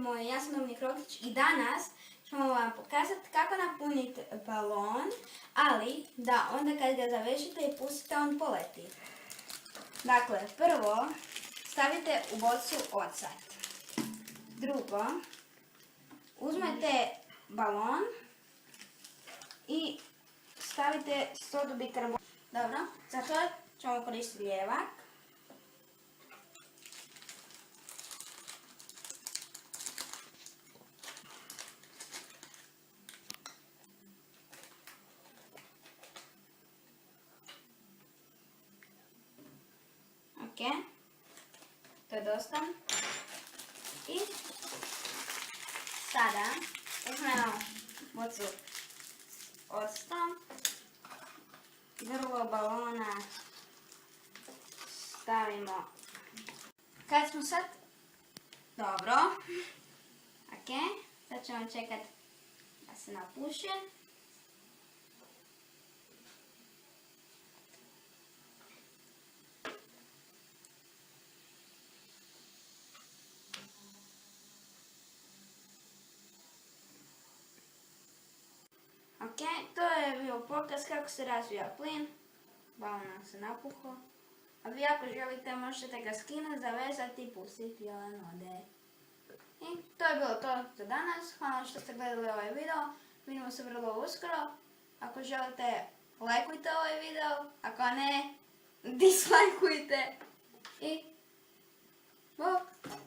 moj, ja sam Dominik Rokić i danas ćemo vam pokazati kako napuniti balon, ali da onda kad ga završite i pustite on poleti. Dakle, prvo stavite u bocu ocet. Drugo, uzmete balon i stavite sodu bikarbonat. Dobro, za to ćemo koristiti ljevak. Ok, to je dosta. I sada uzmemo bocu octom, grlo balona stavimo. Kad smo sad, dobro, ok, sad ćemo čekati da se napuši. Ok, to je bio pokaz kako se razvija plin. Balon nam se napuhao. A vi ako želite možete ga skinuti, zavezati i pustiti i on ode. I to je bilo to za danas. Hvala što ste gledali ovaj video. Vidimo se vrlo uskoro. Ako želite, lajkujte ovaj video. Ako ne, dislajkujte. I bok!